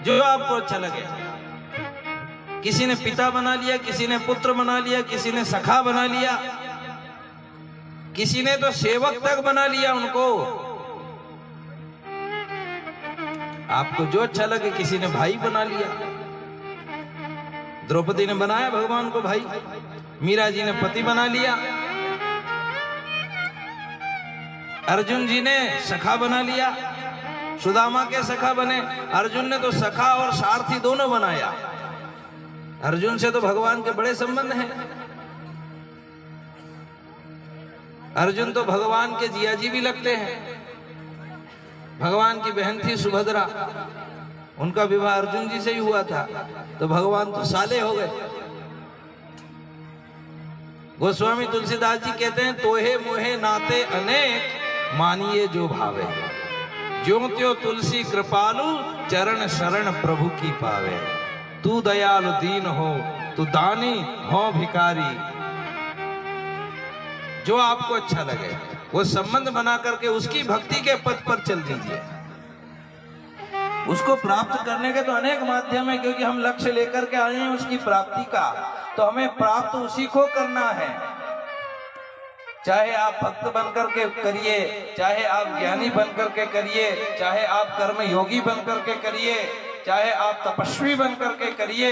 जो आपको अच्छा लगे। किसी ने पिता बना लिया, किसी ने पुत्र बना लिया, किसी ने सखा बना लिया, किसी ने तो सेवक तक बना लिया उनको। आपको जो अच्छा लगे। किसी ने भाई बना लिया, द्रौपदी ने बनाया भगवान को भाई, मीरा जी ने पति बना लिया, अर्जुन जी ने सखा बना लिया, सुदामा के सखा बने। अर्जुन ने तो सखा और सारथी दोनों बनाया। अर्जुन से तो भगवान के बड़े संबंध हैं। अर्जुन तो भगवान के जियाजी भी लगते हैं। भगवान की बहन थी सुभद्रा, उनका विवाह अर्जुन जी से ही हुआ था, तो भगवान तो साले हो गए। गोस्वामी तुलसीदास जी कहते हैं, तोहे मोहे नाते अनेक, मानिए जो भावे, ज्यों त्यों तुलसी कृपालु, चरण शरण प्रभु की पावे। तू दयालु दीन हो, तू दानी हो भिकारी। जो आपको अच्छा लगे वो संबंध बना करके उसकी भक्ति के पथ पर चल दीजिए। उसको प्राप्त करने के तो अनेक माध्यम है, क्योंकि हम लक्ष्य लेकर के आए हैं उसकी प्राप्ति का, तो हमें प्राप्त उसी को करना है। चाहे आप भक्त बनकर के करिए, चाहे आप ज्ञानी बनकर के करिए, चाहे आप कर्म योगी बनकर के करिए, चाहे आप तपस्वी बनकर के करिए,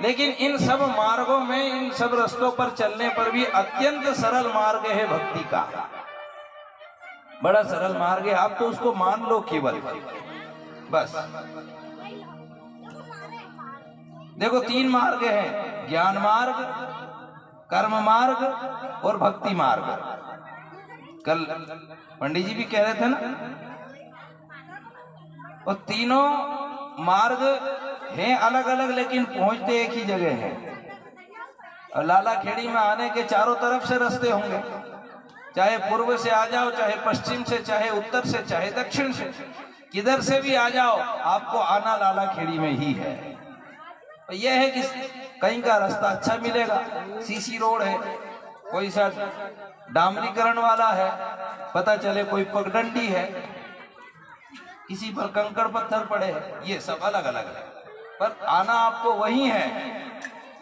लेकिन इन सब मार्गों में, इन सब रास्तों पर चलने पर भी अत्यंत सरल मार्ग है भक्ति का। बड़ा सरल मार्ग है, आप तो उसको मान लो केवल बस। देखो 3 मार्ग हैं, ज्ञान मार्ग, कर्म मार्ग और भक्ति मार्ग। कल पंडित जी भी कह रहे थे ना, और तीनों मार्ग हैं अलग अलग, लेकिन पहुंचते एक ही जगह हैं। और लाला खेड़ी में आने के चारों तरफ से रास्ते होंगे, चाहे पूर्व से आ जाओ, चाहे पश्चिम से, चाहे उत्तर से, चाहे दक्षिण से, किधर से भी आ जाओ, आपको आना लाला खेड़ी में ही है। यह है कि कहीं का रास्ता अच्छा मिलेगा, सीसी रोड है, कोई सा डामरीकरण वाला है, पता चले कोई पगडंडी है, किसी पर कंकड़ पत्थर पड़े हैं, ये सब अलग अलग है, पर आना आपको वही है।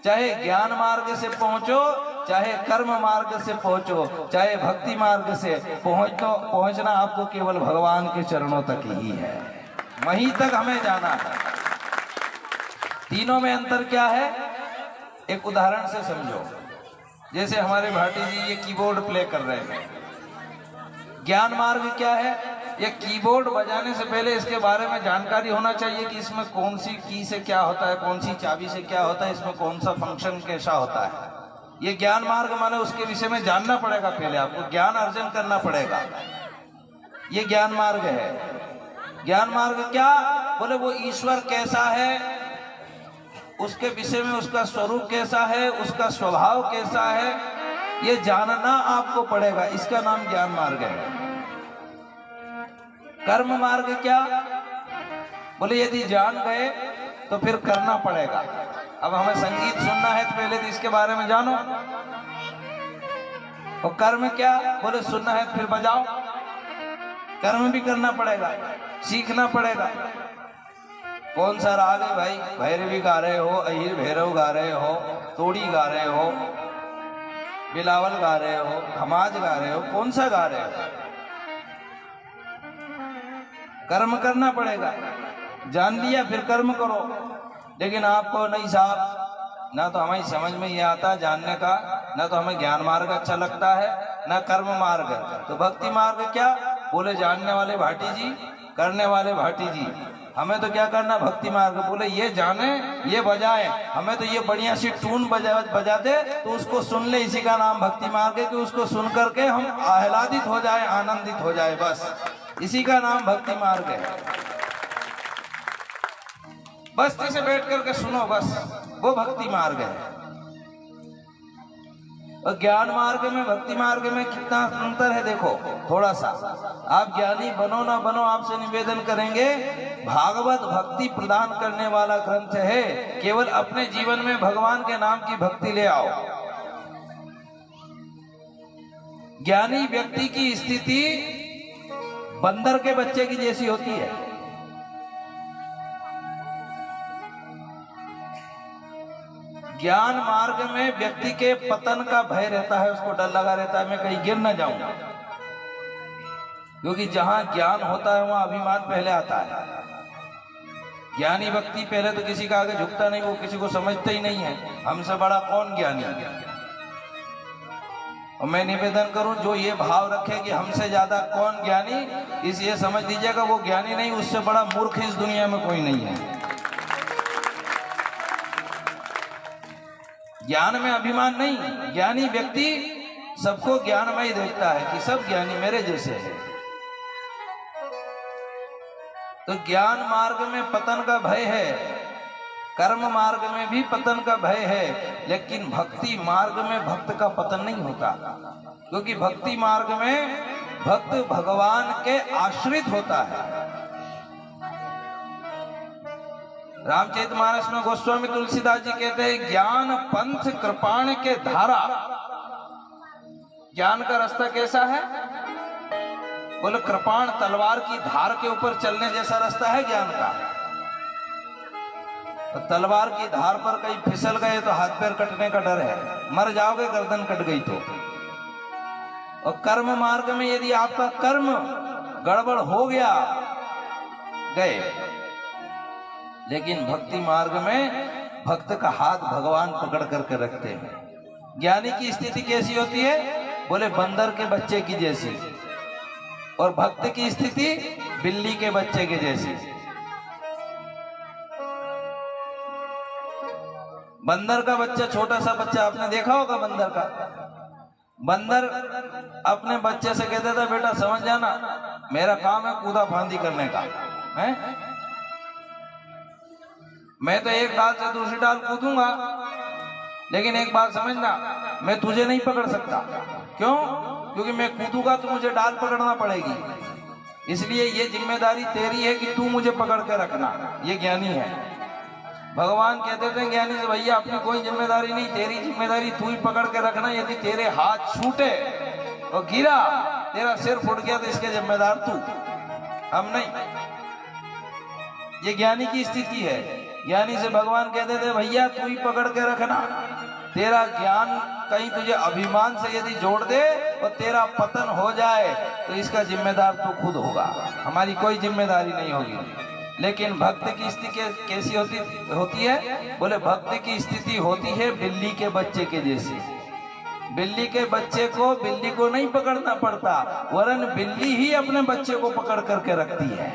चाहे ज्ञान मार्ग से पहुंचो, चाहे कर्म मार्ग से पहुंचो, चाहे भक्ति मार्ग से पहुंचना आपको केवल भगवान के चरणों तक ही है, वहीं तक हमें जाना है। तीनों में अंतर क्या है, एक उदाहरण से समझो। जैसे हमारे भाटी जी ये कीबोर्ड प्ले कर रहे हैं, ज्ञान मार्ग क्या है, ये कीबोर्ड बजाने से पहले इसके बारे में जानकारी होना चाहिए कि इसमें कौन सी की से क्या होता है, कौन सी चाबी से क्या होता है, इसमें कौन सा फंक्शन कैसा होता है। ये ज्ञान मार्ग माने उसके विषय में जानना पड़ेगा, पहले आपको ज्ञान अर्जन करना पड़ेगा। ये ज्ञान मार्ग है। ज्ञान मार्ग क्या बोले, वो ईश्वर कैसा है, उसके विषय में उसका स्वरूप कैसा है, उसका स्वभाव कैसा है, ये जानना आपको पड़ेगा, इसका नाम ज्ञान मार्ग है। कर्म मार्ग क्या बोले, यदि जान गए तो फिर करना पड़ेगा। अब हमें संगीत सुनना है तो पहले तो इसके बारे में जानो। और कर्म क्या बोले, सुनना है तो फिर बजाओ, कर्म भी करना पड़ेगा, सीखना पड़ेगा। कौन सा राग है भाई, भैरवी गा रहे हो, अहिर भैरव गा रहे हो, तोड़ी गा रहे हो, बिलावल गा रहे हो, खमाज गा रहे हो, कौन सा गा रहे हो, कर्म करना पड़ेगा। जान लिया फिर कर्म करो। लेकिन आपको नहीं साहब, ना तो हमारी समझ में ये आता जानने का, ना तो हमें ज्ञान मार्ग अच्छा लगता है, ना कर्म मार्ग। तो भक्ति मार्ग क्या बोले, जानने वाले भाटी जी, करने वाले भाटी जी। हमें तो क्या करना, भक्ति मार्ग बोले ये जाने, ये बजाए, हमें तो ये बढ़िया सी टून बजा दे तो उसको सुन ले, इसी का नाम भक्ति मार्ग है। कि उसको सुन करके हम आह्लादित हो जाए, आनंदित हो जाए, बस इसी का नाम भक्ति मार्ग है। बस्ती से बैठ करके सुनो, बस वो भक्ति मार्ग है। और ज्ञान मार्ग में भक्ति मार्ग में कितना अंतर है देखो, थोड़ा सा। आप ज्ञानी बनो ना बनो, आपसे निवेदन करेंगे, भागवत भक्ति प्रदान करने वाला ग्रंथ है। केवल अपने जीवन में भगवान के नाम की भक्ति ले आओ। ज्ञानी व्यक्ति की स्थिति बंदर के बच्चे की जैसी होती है। ज्ञान मार्ग में व्यक्ति के पतन का भय रहता है, उसको डर लगा रहता है मैं कहीं गिर न जाऊं, क्योंकि जहां ज्ञान होता है वहां अभिमान पहले आता है। ज्ञानी व्यक्ति पहले तो किसी का आगे झुकता नहीं, वो किसी को समझता ही नहीं है, हमसे बड़ा कौन ज्ञानी है। और मैं निवेदन करूं जो ये भाव रखे कि हमसे ज्यादा कौन ज्ञानी, इसलिए समझ लीजिएगा वो ज्ञानी नहीं, उससे बड़ा मूर्ख इस दुनिया में कोई नहीं है। ज्ञान में अभिमान नहीं, ज्ञानी व्यक्ति सबको ज्ञानमय देखता है कि सब ज्ञानी मेरे जैसे है। तो ज्ञान मार्ग में पतन का भय है, कर्म मार्ग में भी पतन का भय है, लेकिन भक्ति मार्ग में भक्त का पतन नहीं होता, क्योंकि भक्ति मार्ग में भक्त भगवान के आश्रित होता है। रामचरितमानस में गोस्वामी तुलसीदास जी कहते हैं ज्ञान पंथ कृपाण के धारा। ज्ञान का रास्ता कैसा है? बोले कृपाण तलवार की धार के ऊपर चलने जैसा रास्ता है ज्ञान का। तो तलवार की धार पर कहीं फिसल गए तो हाथ पैर कटने का डर है, मर जाओगे गर्दन कट गई तो। और कर्म मार्ग में यदि आपका कर्म गड़बड़ हो गया गए, लेकिन भक्ति मार्ग में भक्त का हाथ भगवान पकड़ करके रखते हैं। ज्ञानी की स्थिति कैसी होती है? बोले बंदर के बच्चे की जैसी, और भक्त की स्थिति बिल्ली के बच्चे के जैसी। बंदर का बच्चा, छोटा सा बच्चा आपने देखा होगा बंदर का। बंदर अपने बच्चे से कहता था बेटा समझ जाना मेरा काम है कूदा फांदी करने का है, मैं तो एक डाल से दूसरी डाल कूदूंगा, लेकिन एक बात समझना मैं तुझे नहीं पकड़ सकता। क्यों? क्योंकि मैं कूदूंगा तो मुझे डाल पकड़ना पड़ेगी, इसलिए ये जिम्मेदारी तेरी है कि तू मुझे पकड़ के रखना। ये ज्ञानी है। भगवान कहते थे ज्ञानी से भैया अपनी कोई जिम्मेदारी नहीं, तेरी जिम्मेदारी तू ही पकड़ के रखना। यदि तेरे हाथ छूटे और गिरा, तेरा सिर फुट गया तो इसके जिम्मेदार तू, हम नहीं। ये ज्ञानी की स्थिति है। ज्ञानी से भगवान कहते थे भैया तू ही पकड़ के रखना, तेरा ज्ञान कहीं तुझे अभिमान से यदि जोड़ दे और तेरा पतन हो जाए तो इसका जिम्मेदार तू खुद होगा, हमारी कोई जिम्मेदारी नहीं होगी। लेकिन भक्त की स्थिति कैसी होती है? बोले भक्त की स्थिति होती है बिल्ली के बच्चे के जैसी। बिल्ली के बच्चे को बिल्ली को नहीं पकड़ना पड़ता, वरन बिल्ली ही अपने बच्चे को पकड़ करके रखती है।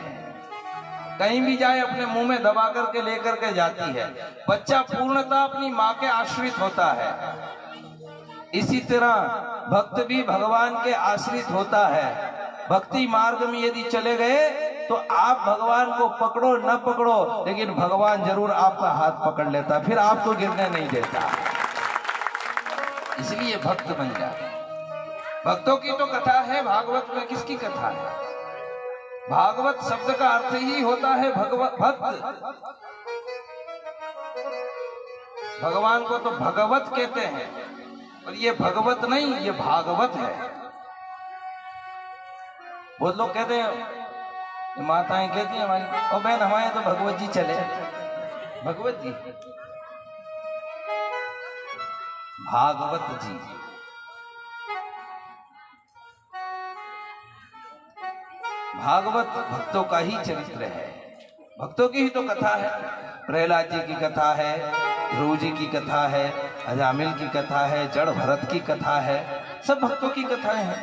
कहीं भी जाए अपने मुंह में दबा करके लेकर के जाती है। बच्चा पूर्णतः अपनी माँ के आश्रित होता है। इसी तरह भक्त भी भगवान के आश्रित होता है। भक्ति मार्ग में यदि चले गए तो आप भगवान को पकड़ो न पकड़ो, लेकिन भगवान जरूर आपका हाथ पकड़ लेता, फिर आपको गिरने नहीं देता। इसलिए भक्त बन जाए। भक्तों की तो कथा है, भागवत में किसकी कथा है? भागवत शब्द का अर्थ ही होता है भक्त। भगवान को तो भगवत कहते हैं, और ये भगवत नहीं, ये भागवत है। बहुत लोग कहते हैं, माताएं कहती हैं हमारी, और बहन हमारे तो भगवत जी चले। भगवत जी, भागवत जी, भागवत भक्तों का ही चरित्र है, भक्तों की ही तो कथा है। प्रहलाद जी की कथा है, ध्रुव जी की कथा है, अजामिल की कथा है, जड़ भरत की कथा है, सब भक्तों की कथाएं हैं।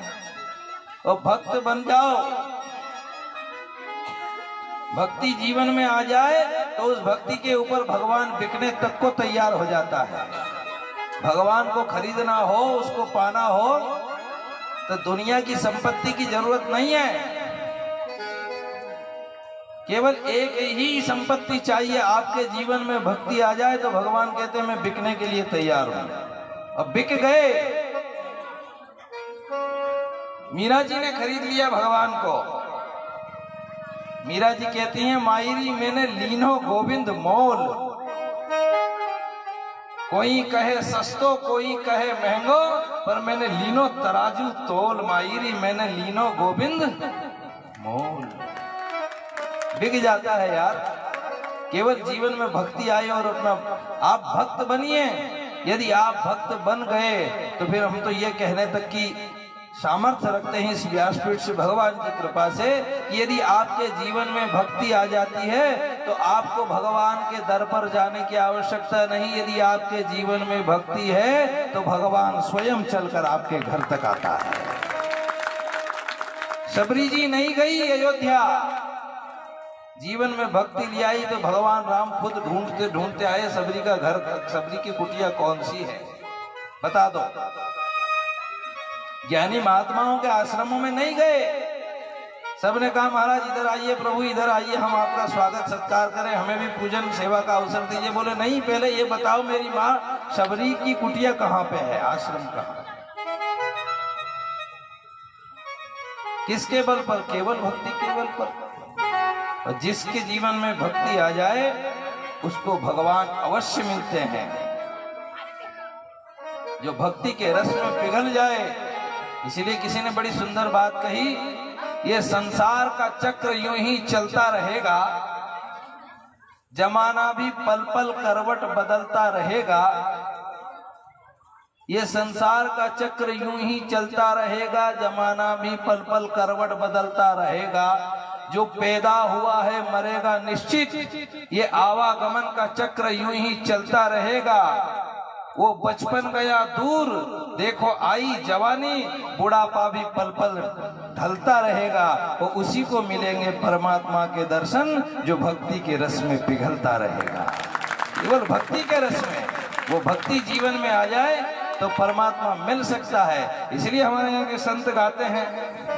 और भक्त बन जाओ, भक्ति जीवन में आ जाए तो उस भक्ति के ऊपर भगवान बिकने तक को तैयार हो जाता है। भगवान को खरीदना हो, उसको पाना हो तो दुनिया की संपत्ति की जरूरत नहीं है। केवल एक ही संपत्ति चाहिए आपके जीवन में, भक्ति आ जाए तो भगवान कहते हैं मैं बिकने के लिए तैयार हूं। अब बिक गए। मीरा जी ने खरीद लिया भगवान को। मीरा जी कहती हैं मायरी मैंने लीनो गोविंद मोल, कोई कहे सस्तो कोई कहे महंगो, पर मैंने लीनो तराजू तोल। मायरी मैंने लीनो गोविंद मोल। बिक जाता है यार। केवल जीवन में भक्ति आए और अपना आप भक्त बनिए, यदि आप भक्त बन गए तो फिर हम तो ये कहने तक की सामर्थ्य रखते हैं इस व्यासपीठ से भगवान की कृपा से कि यदि आपके जीवन में भक्ति आ जाती है तो आपको भगवान के दर पर जाने की आवश्यकता नहीं। यदि आपके जीवन में भक्ति है तो भगवान स्वयं चलकर आपके घर तक आता है। शबरी जी नहीं गई अयोध्या, जीवन में भक्ति ले आई तो भगवान राम खुद ढूंढते ढूंढते आए शबरी का घर, शबरी की कुटिया कौन सी है बता दो। ज्ञानी महात्माओं के आश्रमों में नहीं गए, सबने कहा महाराज इधर आइए, प्रभु इधर आइए, हम आपका स्वागत सत्कार करें, हमें भी पूजन सेवा का अवसर दीजिए। बोले नहीं, पहले ये बताओ मेरी माँ शबरी की कुटिया कहाँ पे है, आश्रम कहाँ, किसके बल पर? केवल भक्ति के बल पर। और जिसके जीवन में भक्ति आ जाए उसको भगवान अवश्य मिलते हैं। जो भक्ति के रस में पिघल जाए, इसीलिए किसी ने बड़ी सुंदर बात कही, ये संसार का चक्र यूं ही चलता रहेगा, जमाना भी पल पल करवट बदलता रहेगा। ये संसार का चक्र यूं ही चलता रहेगा, जमाना भी पल पल करवट बदलता रहेगा। जो पैदा हुआ है मरेगा निश्चित, ये आवागमन का चक्र यूं ही चलता रहेगा। वो बचपन गया दूर, देखो आई जवानी, बुढ़ापा भी पल पल ढलता रहेगा। वो उसी को मिलेंगे परमात्मा के दर्शन जो भक्ति के रस में पिघलता रहेगा। केवल भक्ति के रस में, वो भक्ति जीवन में आ जाए तो परमात्मा मिल सकता है। इसलिए हमारे यहाँ के संत गाते हैं,